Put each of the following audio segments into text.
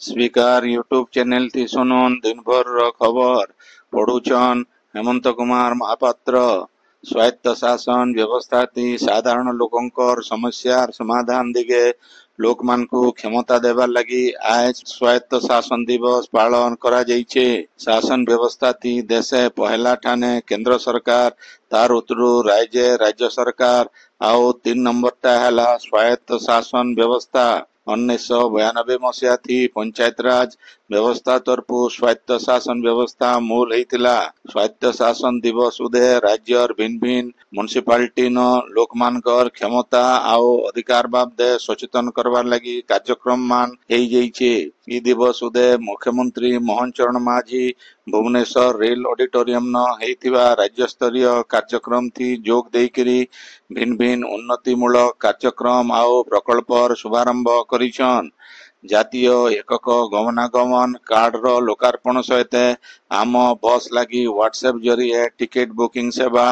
Speaker YouTube channel T सुनुन दिन भर खबर पढ़ुचन हेमंत कुमार महापात्र। स्वायत्त शासन व्यवस्था ती साधारण लोकंकर समस्यार समाधान दिगे लोक मान को क्षमता देवार लगी आज स्वायत्त शासन दिवस पालन करा जाइछे। शासन व्यवस्था ती देशे पहला ठाने केंद्र सरकार तार उतरु राज्य सरकार आउ 3 नंबर टा हैला स्वायत्त शासन व्यवस्था। 1992 मसीहा थी पंचायत राज व्यवस्था तरफु स्वायत्त शासन व्यवस्था मूल हेतिला। स्वायत्त शासन दिवस उदे राज्यर भिन्न भिन्न म्युनिसिपालिटी न लोकमानकर क्षमता आउ अधिकार बाबदे सचेतन करवार लगी कार्यक्रम मान हेई जाइछे। ई दिवस उदे मुख्यमंत्री मोहन चरण माझी भुवनेश्वर रेल ऑडिटोरियम न हेतिवा राज्य स्तरीय कार्यक्रम थी जोग देइकरी भिन्न भिन्न उन्नतिमूलक कार्यक्रम आउ प्रकल्पर शुभारंभ करिछन। जातीय एकक गमनागमन कार्ड रो लोकार्पण सहित आम बस लगी व्हाट्सएप जरिए टिकेट बुकिंग सेवा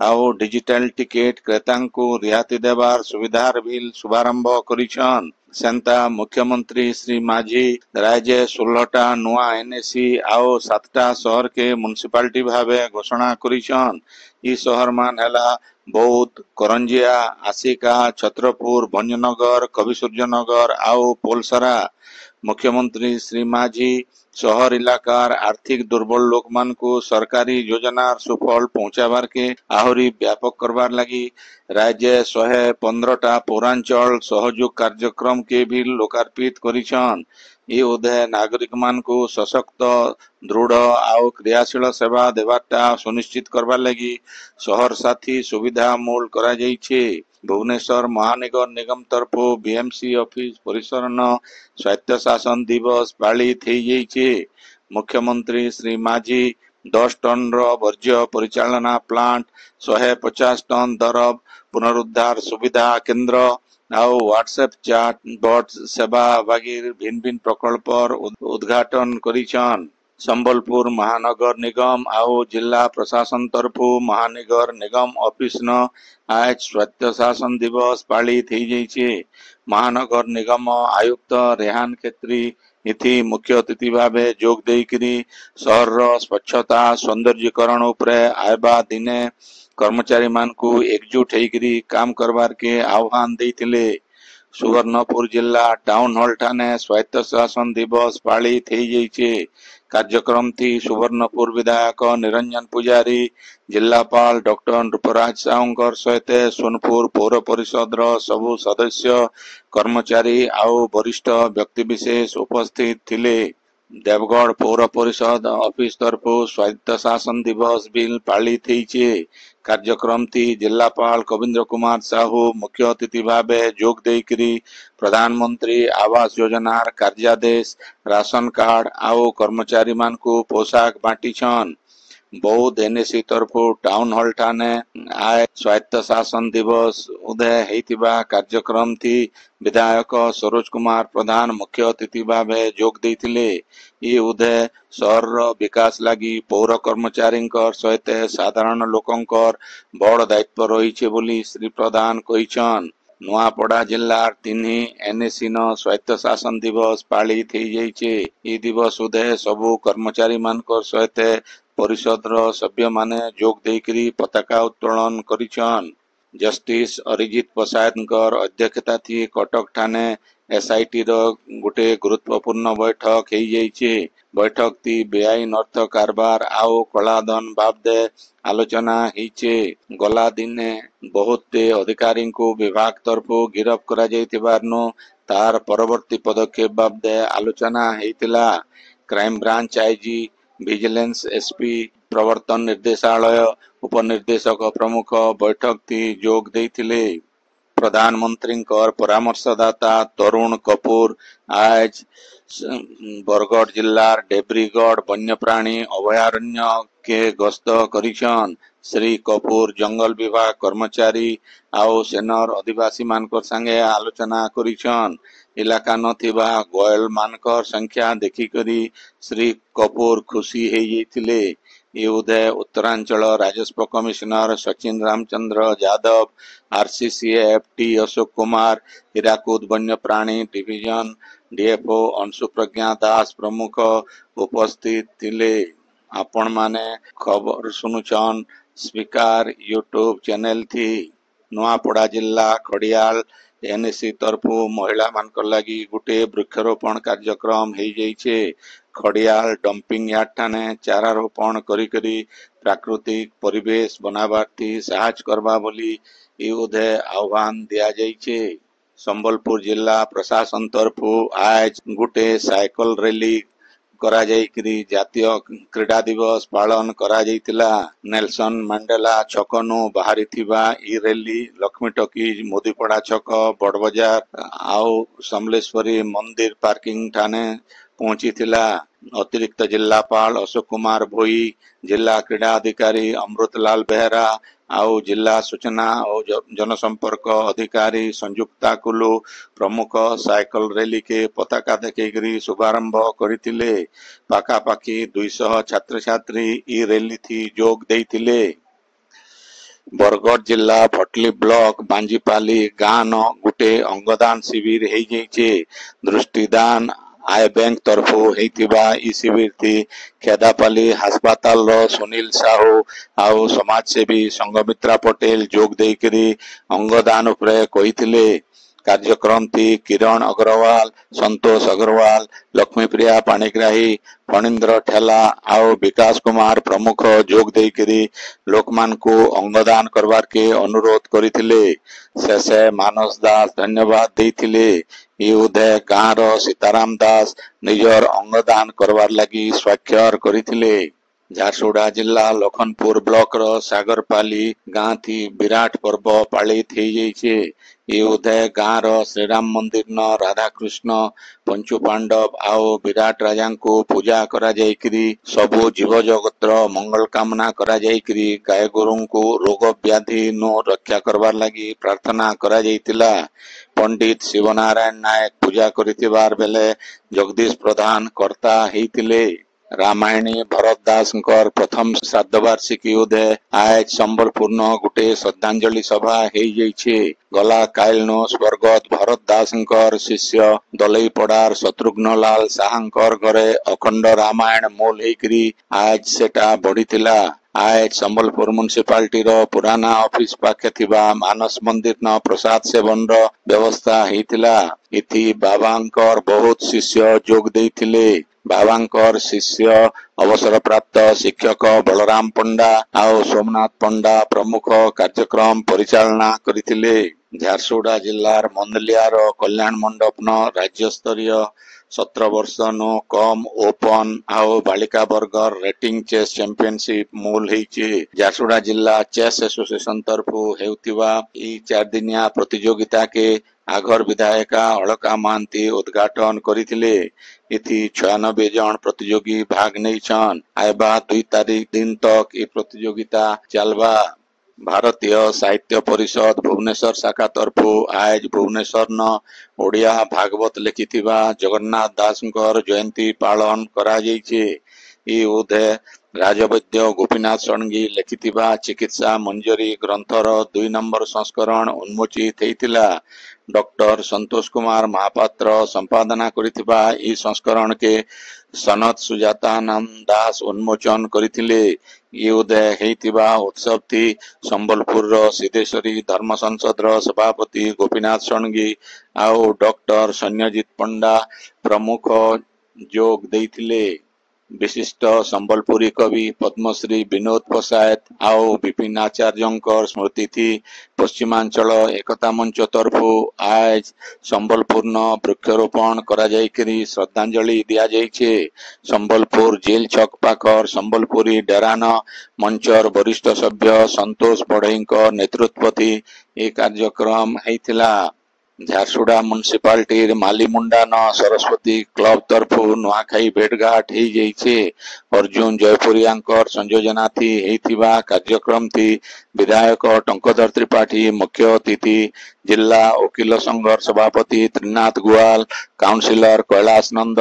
आउ डिजिटल टिकेट क्रेतांकु रियाती देवार सुविधार बिल शुभारंभ करिछन। सेंता मुख्यमंत्री श्री माझी राज्य 16टा नुआ एनएसी आउ 7टा शहर के म्युनिसिपालिटी भावे घोषणा करिछन। ई शहर मान हैला बौद्ध, करंजिया, आसिका, छत्रपुर, भंजनगर, कविसूर्यनगर आउ पोलसरा। मुख्यमंत्री श्री माझी शहर इलाकार आर्थिक दुर्बल लोक मान को सरकारी योजनार सुफल पहुंचाबार के आहुरी व्यापक करबार लगी राज्य 115टा पौरांचल सहयोग कार्यक्रम के भी लोकार्पित करिछन। ये उदय नागरिक मान को सशक्त दृढ़ आउ क्रियाशील सेवा देवाटा सुनिश्चित करबार लगी शहर साथी सुविधा मूल करा जाइछे। भुवनेश्वर महानगर निगम तरफु बीएमसी ऑफिस परिसर न स्वायत्त शासन दिवस पालित हेई जाइछे। मुख्यमंत्री श्री माझी 10 टन रो वर्ज्य परिचालना प्लांट 150 टन दरब पुनरुद्धार सुविधा केंद्र आउ व्हाट्सएप चैट बॉट सेवा वगैरह भिन्न भिन्न प्रकल्पर उद्घाटन करिछन। संबलपुर महानगर निगम आउ जिला प्रशासन तरफु महानगर निगम ऑफिस न आज स्वायत्त शासन दिवस पालित हेई जाइछे। महानगर निगम आयुक्त रेहान खेत्री इथि मुख्य अतिथि भावे जोग देइकरी शहर रो स्वच्छता सौंदर्यीकरण उपरे आयबा दिने कर्मचारी मान को एकजुट हेइकरी काम करबार के आह्वान देइथिले। सुवर्णपुर जिला टाउन हॉल ठाने स्वायत्त शासन दिवस पालित हेई जाइछे। कार्यक्रम थी सुवर्णपुर विधायक निरंजन पुजारी जिलापाल डॉक्टर रूपराज साहुंकर सहित सोनपुर पौर परिषद रो सबु सदस्य कर्मचारी आउ वरिष्ठ व्यक्ति विशेष उपस्थित थिले। देवगढ़ पौर परिषद ऑफिस तरफु स्वायत्त शासन दिवस बिल पालित हेइछे। कार्यक्रम थी जिलापाल कविंद्र कुमार साहू मुख्य अतिथि भावे जोग देइकरी प्रधानमंत्री आवास योजनार कार्यादेश राशन कार्ड आउ कर्मचारी मान को पोशाक बांटीछन। बौद्ध एनएसी तरफु टाउन हॉल ठाने आय स्वायत्त शासन दिवस उदय हेइतिबा कार्यक्रम थी विधायक सरोज कुमार प्रधान मुख्य अतिथि भावे जोग देइथिले। ये उदय शहर विकास लगी पौर कर्मचारी सहित साधारण लोकंकर बड़ दायित्व रही बोली श्री प्रधान कहिछन। नुआपड़ा जिल्लार 3 एनएसी न स्वायत्त शासन दिवस पालित हेई जाइछे। ई दिवस उदय सबु कर्मचारी मानकर सहित परिषद रो सभ्य माने जोग देइकरी पताका उत्तोलन करिछन। जस्टिस अरिजित प्रसाद अध्यक्षता थी कटक ठाने एसआईटी रो गोटे गुरुत्वपूर्ण बैठक हेई जाइछे। बैठक थी बेआईन अर्थ कारबार आउ कलाधन बाबदे आलोचना हेइछे। गला दिने बहुत अधिकारी को विभाग तरफु गिरफ करा जाइतिबारनु तार परवर्ती पदक्षेप बाबदे आलोचना हेइतिला। Crime branch IG vigilance SP प्रवर्तन निर्देशालय उपनिर्देशक प्रमुख बैठक थी जोग देइथिले। प्रधानमंत्री परामर्शदाता तरुण कपूर आज बरगढ़ जिलार डेब्रीगढ़ वन्यप्राणी अभयारण्य के गस्त करिछन। श्री कपूर जंगल विभाग कर्मचारी आउ सेनर आदिवासी मानकर संगे आलोचना करिछन। इलाका नथिबा गोयल मानकर संख्या देखिकरी श्री कपूर खुशी हेइथिले। ये उदय उत्तरांचल राजस्व commissioner Sachin Ramchandra Yadav RCCF T Ashok Kumar Hirakud वन्य प्राणी डिविजन डीएफओ अंशु प्रज्ञा दास प्रमुख उपस्थित थिले। आपण माने खबर सुनुचन स्पीकर यूट्यूब चैनल थी। नुआपड़ा जिला खड़ियाल एनएससी तरफु महिला मानकर लगी गुटे वृक्षारोपण कार्यक्रम हो जाइछे। खड़ियाल डंपिंग यार्ड ठाने चारारोपण करी प्राकृतिक परिवेश बनाबार्थी साहाय्य करबा बोली युद्धे आह्वान दिया जाइछे। संबलपुर जिला प्रशासन तरफु आज गुटे साइकिल रैली करा जाइकरी जातीय क्रीडा दिवस पालन करा जाइतिला। नेल्सन मंडेला छकनु बाहरी थिबा ई रैली लक्ष्मी टकीज मोदीपड़ा छक बड़ बाजार आउ समलेश्वरी मंदिर पार्किंग ठाने पहुंची थिला। अतिरिक्त जिलापाल अशोक कुमार भोई, जिला क्रीडा अधिकारी अमृतलाल बेहरा आउ जिला सूचना और जनसंपर्क अधिकारी संयुक्ता कुलू प्रमुख साइकिल रैली के पताका देखिकरी शुभारंभ करथिले। पाखापाखि 200 छात्र छात्री ई रैली थी जोग देइथिले। बरगढ़ जिला भटली ब्लॉक बांजीपाली गाँ न गुटे अंगदान शिविर हो जाइछे। दृष्टिदान आय बैंक तरफु हेतिबा ई शिविर थी खेदापाली हास्पाताल रो सुनील साहू आउ समाजसेवी संगमित्रा पटेल जोग देइकरी अंगदान उपरे कहिथिले। कार्यक्रम थी किरण अग्रवाल, संतोष अग्रवाल, लक्ष्मीप्रिया पाणिग्राही, फणींद्र ठेला आउ विकास कुमार प्रमुख जोग देइकरी लोकमान को अंगदान करवार के अनुरोध करिथिले। शेषे मानस दास धन्यवाद देइथिले। युद्धे गाँ रो सीताराम दास निजर अंगदान करवार लगी स्वाक्षर करिथिले। झारसुगुड़ा जिला लखनपुर ब्लॉक रो सागरपाली गाँ थी विराट पर्व पालित हो जाइछे। युद्धे गाँ रो श्रीराम मंदिर न राधाकृष्ण पंचु पांडव आउ विराट राजा को पूजा करा जाइकरी सबु जीव जगत रो मंगल कामना करा जाइकरी गाय गोरु को रोग व्याधि नो रक्षा करवार लगी प्रार्थना करा जाइतिला। पंडित शिवनारायण नायक पूजा करितिबार बेले जगदीश प्रधान कर्ता हेतिले। रामायणी भरत दास प्रथम श्राद्ध वार्षिकी उदे आज संबलपुर न गुटे श्रद्धांजलि सभा हो जाइछे। गला काल नो स्वर्गत भरत दास शिष्य दलईपड़ार शत्रुघ्न लाल साहंकर घरे अखंड रामायण मूल हेकरी आज सेटा बढ़ीथिला। आज संबलपुर म्युनिसिपालिटी रो पुराना ऑफिस पाखे थिबा मानस मंदिर न प्रसाद सेवन रो व्यवस्था हेतिला। इथि बाबांकर बहुत शिष्य जोग देइथिले। बाबांकर शिष्य अवसर प्राप्त शिक्षक बलराम पंडा आउ सोमनाथ पंडा प्रमुख कार्यक्रम परिचालना करिथिले। झारसुगुड़ा जिल्लार मंदलियार कल्याण मंडप न राज्य स्तरीय 17 वर्ष नो कम ओपन आउ बालिका वर्ग रेटिंग चेस चैंपियनशिप मूल हेइचे। झारसुगुड़ा जिला चेस एसोसिएशन तरफु हेउतिबा ई 4 दिनिया प्रतियोगिता के आघर विधायिका अलका महांती उद्घाटन करिथिले। इथि 96 जन प्रतियोगी भाग नैछन। आइबा 2 तारीख दिन तक ई प्रतियोगिता चलबा। भारतीय साहित्य परिषद भुवनेश्वर शाखा तरफु आज भुवनेश्वर न ओडिया भागवत लिखिथिबा जगन्नाथ दासंकर जयंती पालन करा जाइछे। ई उदे राजवैद्य गोपीनाथ षडंगी लिखिथिबा चिकित्सा मंजरी ग्रंथर 2 नंबर संस्करण उन्मोचित हेतिला। डॉक्टर संतोष कुमार महापात्र संपादना करिथिबा ई संस्करण के सनत सुजातानंद दास उन्मोचन करिथिले। ये उदय हेतिबा उत्सव थी संबलपुर रो सिद्धेश्वरी धर्म संसद रो सभापति गोपीनाथ षडंगी आउ डॉक्टर सन्यजीत पंडा प्रमुख जोग देइथिले। विशिष्ट संबलपुरी कवि पद्मश्री विनोद पसायत आउ विपिन आचार्य स्मृति थी पश्चिमांचल एकता मंच तरफु आज संबलपुर न वृक्षारोपण करा जाइकरी श्रद्धांजलि दिया जाइछे। संबलपुर जेल छक पाखर संबलपुरी डेरान मंचर वरिष्ठ सभ्य संतोष बढ़ई नेतृत्व थी ए कार्यक्रम हेतिला। झारसुगुड़ा म्युनिसिपालिटी मालीमुंडा न सरस्वती क्लब तरफु नुआखाई भेटघाट हो जाइछे। अर्जुन जयपुरिया संयोजना थी हेतिबा कार्यक्रम थी विधायक टंकधर त्रिपाठी मुख्य अतिथि, जिला वकील संघर सभापति त्रिनाथ गुआल, काउंसिलर कैलाश नंद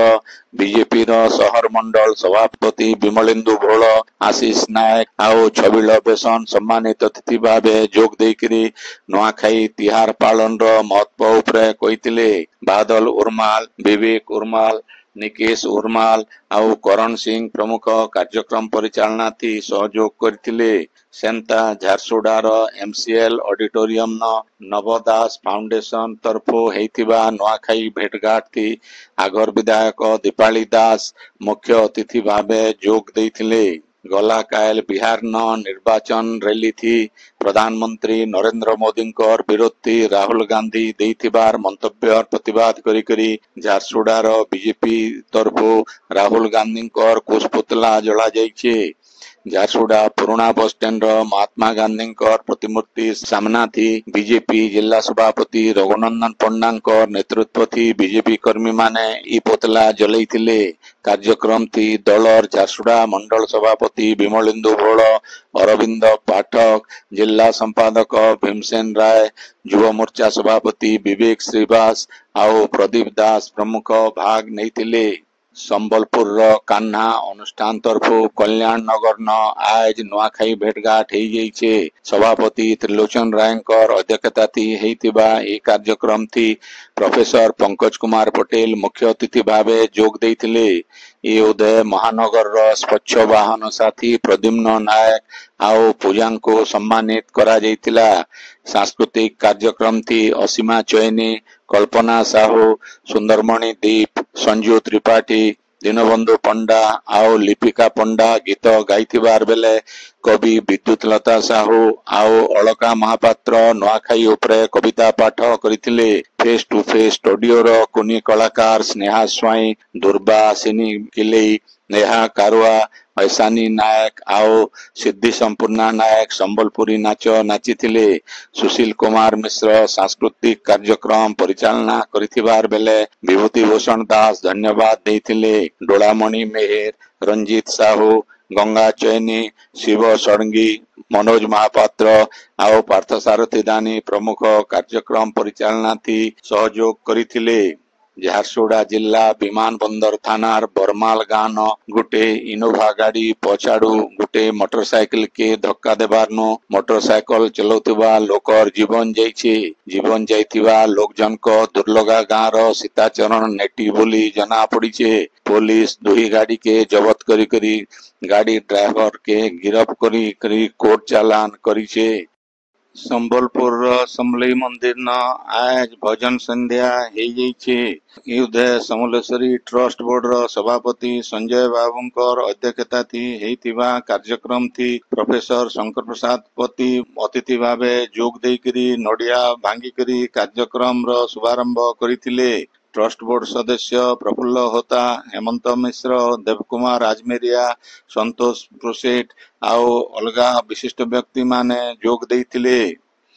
बीजेपी सहर मंडल सभापति विमलेन्दु भोल आशीष नायक आउ छबिल बेसन सम्मानित अतिथि भाव जोग देकरी नुआखाई तिहार पालन महत्व उपरे कहिथिले। बादल उर्माल विवेक उर्माल निकेश उर्माल आउ करण सिंह प्रमुख कार्यक्रम परिचालना थी सहयोग करथिले। सेंता झारसुडार एमसीएल ऑडिटोरियम नवदास फाउंडेशन तरफो हेतिबा नुआखाई भेटघाट थी आगर विधायक दीपाली दास मुख्य अतिथि भावे जोग देथिले। गला कायल बिहार निर्वाचन रैली थी प्रधानमंत्री नरेंद्र मोदी विरोध थी राहुल गांधी देथिबार मंतव्य प्रतिवाद करी झारसुडार बीजेपी तरफो राहुल गांधी कुशपुतला जला जाइछे। झारसुडा पुराना बस स्टैंड महात्मा गांधी प्रतिमूर्ति सामना थी बीजेपी जिला सभापति रघुनंदन पंडा नेतृत्व थी बीजेपी कर्मी माने ई पोतला जलैथिले। कार्यक्रम थी दलर झारसुडा मंडल सभापति विमलेन्दु भोल अरविंद पाठक जिला संपादक भीमसेन राय युवा मोर्चा सभापति विवेक श्रीवास आउ प्रदीप दास प्रमुख भाग नैथिले। संबलपुर कान्हा अनुष्ठान तरफो कल्याण नगर आज नुआखाई भेटघाट हो जाइछे। सभापति त्रिलोचन राय अध्यक्षता थी हेतिबा ए कार्यक्रम थी प्रोफेसर पंकज कुमार पटेल मुख्य अतिथि भावे जोग देथिले। ए उदय महानगर स्वच्छ वाहन साथी प्रद्युम्न नायक आउ पूजा को सम्मानित करा जाइतिला। सांस्कृतिक कार्यक्रम थी असीमा चयनी कल्पना साहू सुंदरमणि दीप संजू त्रिपाठी दीनबंधु पंडा आउ लिपिका पंडा गीत गाइथिबार बेले कवि विद्युत लता साहू आउ अलका महापात्र नुआखाई उपरे कविता पाठ करथिले। फेस टू फेस स्टूडियो रो कुनी कलाकार स्नेहा स्वाई दुर्बा सिनी किलेई नेहा कारुआ ऐसानी नायक आउ सिद्धि संपूर्णा नायक संबलपुरी नाच नाचिथिले। सुशील कुमार मिश्र सांस्कृतिक कार्यक्रम परिचालना करिथिबार बेले विभूति भूषण दास धन्यवाद देथिले। डोलामणि मेहर रंजीत साहू गंगा चैनी शिव षडंगी मनोज महापात्र आउ पार्थसारथी दानी प्रमुख कार्यक्रम परिचालना थी सहयोग करिथिले। झारसुडा जिला विमान बंदर थानार बरमाल गान गुटे इनोभा गाड़ी पछाड़ू गुटे मोटरसाइकिल के धक्का देबार मोटरसाइकिल चलाउथिबा लोकर जीवन जाइछे। जीवन जाइथिबा लोक जनक दुर्लगा गाँव सीताचरण नेटी बोली जना पड़ीछे। पुलिस दुही गाड़ी के जबत करी गाड़ी ड्राइवर के गिरफ्त करी कोर्ट चालान करीछे। संबलपुर समलई मंदिर न आज भजन संध्या हो जाइछे। उदय समलेश्वरी ट्रस्ट बोर्ड सभापति संजय बाबूंकर अध्यक्षता थी हेतिबा कार्यक्रम थी प्रोफेसर शंकर प्रसाद पति अतिथि भावे जोग देकरी नडिया भांगिकरी कार्यक्रम रो शुभारंभ करिथिले। ट्रस्ट बोर्ड सदस्य प्रफुल्ल होता हेमंत मिश्र देवकुमार आजमेरिया संतोष प्रोसेट आउ अलगा विशिष्ट व्यक्ति माने जोग देथिले।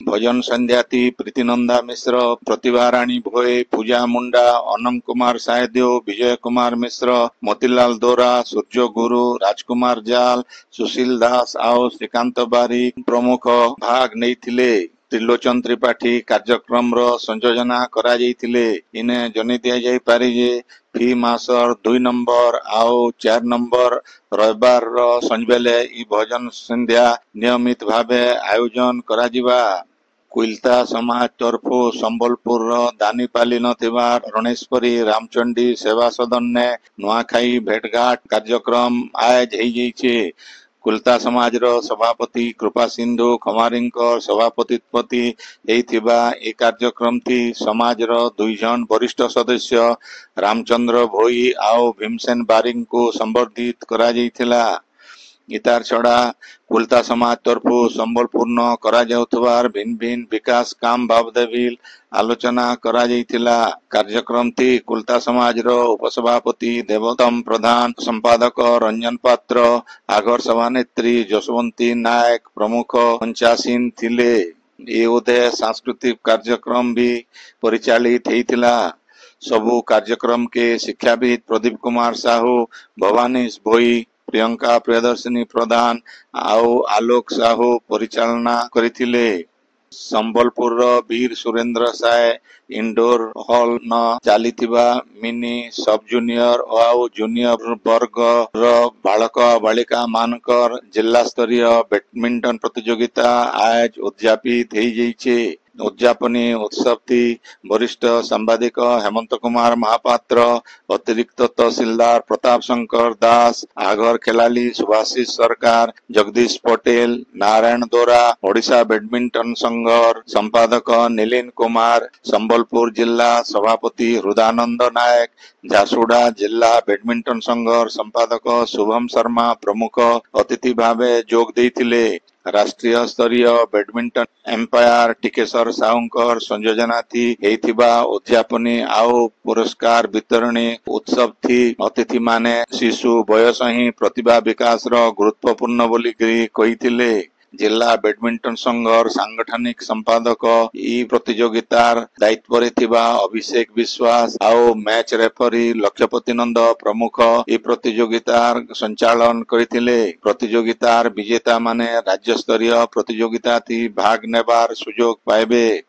भजन संध्या थी प्रीतिनंदा मिश्र प्रतिभा रानी भोए पूजा मुंडा अनंत कुमार सायदेव विजय कुमार मिश्र मोतीलाल दोरा सूर्य गुरु राजकुमार जाल सुशील दास आउ श्रीकांत बारिक प्रमुख भाग नैथिले। त्रिलोचन त्रिपाठी कार्यक्रम रो संयोजना करा जाइथिले। इने जनी दिया जाई पारि जे फी मासर 2 नंबर आउ 4 नंबर रविवार रो संजबेले ई भजन संध्या नियमित भावे आयोजन करा जिबा। कुइलता समाज तरफो संबलपुर दानीपाली नथिबा रणेश्वरी रामचंडी सेवा सदन ने नुआखाई भेटघाट कार्यक्रम आज हो जाइछे। कुलता समाज रो सभापति कृपा सिंधु खमारींकर सभापतित्वती हेतिबा ए कार्यक्रम थी समाज रो 2 जन वरिष्ठ सदस्य रामचंद्र भोई आउ भीमसेन बारिंग को संबर्धित करा जाइथिला। इतार छड़ा कुलता समाज तरफो संबलपुर न करा जाउथबार भिन्न भिन्न विकास काम बाबदेविल आलोचना करा जाइथिला। कार्यक्रम थी कुलता समाज रो उपसभापति देवोत्तम प्रधान संपादक रंजन पात्र आगर सभानेत्री जसवंती नायक प्रमुख पंचासीन थिले। ए उदय सांस्कृतिक कार्यक्रम भी परिचालित हेतिला। सबु कार्यक्रम के शिक्षाविद प्रदीप कुमार साहू भवानी भोई प्रियंका प्रियदर्शिनी प्रधान आउ आलोक साहू परिचालना करिथिले। संबलपुर वीर सुरेंद्र साय इंडोर हॉल न चलीथिबा मिनी सब जूनियर और जूनियर वर्ग बालक बालिका मानकर जिला स्तरीय बैडमिंटन प्रतियोगिता आज उद्यापित हो जाइछे। उद्यापनी उत्सव थी वरिष्ठ सांबादिक हेमंत कुमार महापात्र, अतिरिक्त तहसीलदार प्रताप शंकर दास, आगर खेलाली सुभाषिष सरकार, जगदीश पटेल, नारायण दोरा, ओडिशा बैडमिंटन संघर संपादक नीलिन कुमार, संबलपुर जिला सभापति हृदानंद नायक, झारसुगुड़ा जिला बैडमिंटन संघर संपादक शुभम शर्मा प्रमुख अतिथि भावे जोग देइथिले। राष्ट्रीय स्तरीय बैडमिंटन एम्पायर टिकेश्वर साहुंकर संयोजना थी हेइथिबा उद्यापनी आउ पुरस्कार वितरणी उत्सव थी अतिथि माने शिशु बयस ही प्रतिभा विकास रो गुरुत्वपूर्ण बोली कहिथिले। जिला बैडमिंटन संघर सांगठनिक संपादक ई प्रतियोगितार दायित्व रे थिबा अभिषेक विश्वास आउ मैच रेफरी लक्ष्यपति नंद प्रमुख ई प्रतियोगितार संचालन करथिले। प्रतियोगितार विजेता माने राज्य स्तरीय प्रतियोगिता थी भाग नेबार सुजोग पाइबे।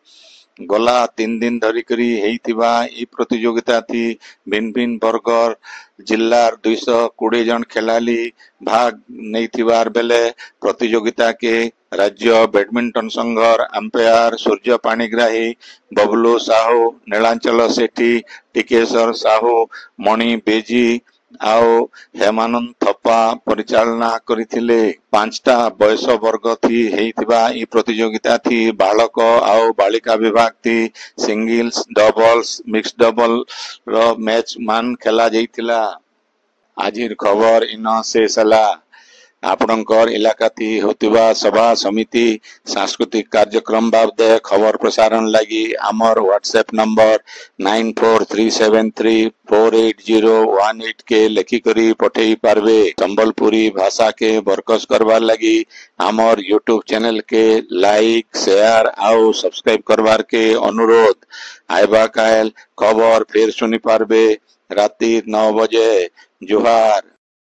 गला 3 दिन धरिकरी हेइथिबा ई प्रतियोगिता थी भिन्न भिन्न वर्गर जिल्लार 220 जन खेलाली भाग नैथिबार बेले प्रतियोगिता के राज्य बैडमिंटन संघर अंपायर सूर्य पाणिग्राही, बबलू साहू, नीलांचल सेठी, टिकेश्वर साहू, मणि बेजी आओ हेमानंद थप्पा परिचालना करिथिले। 5टा बयस वर्ग थी हेइथिबा ई प्रतियोगिता थी बालक आओ बालिका विभाग थी सिंगल्स डबल्स मिक्स डबल रो मैच मान खेला जाइथिला। आजिर खबर इन शेष हला। आपणकर इलाका थी होतिबा सभा समिति सांस्कृतिक कार्यक्रम बाबदे खबर प्रसारण लगी आमर व्हाट्सएप नंबर 9437348018 के लेखी करी पठेई पारबे। संबलपुरी भाषा के बरकस करवार लगी आमर यूट्यूब चैनल के लाइक शेयर आउ सब्सक्राइब करवार के अनुरोध। आइबा कायल खबर फिर सुनी पारबे राति 9 बजे। जोहार।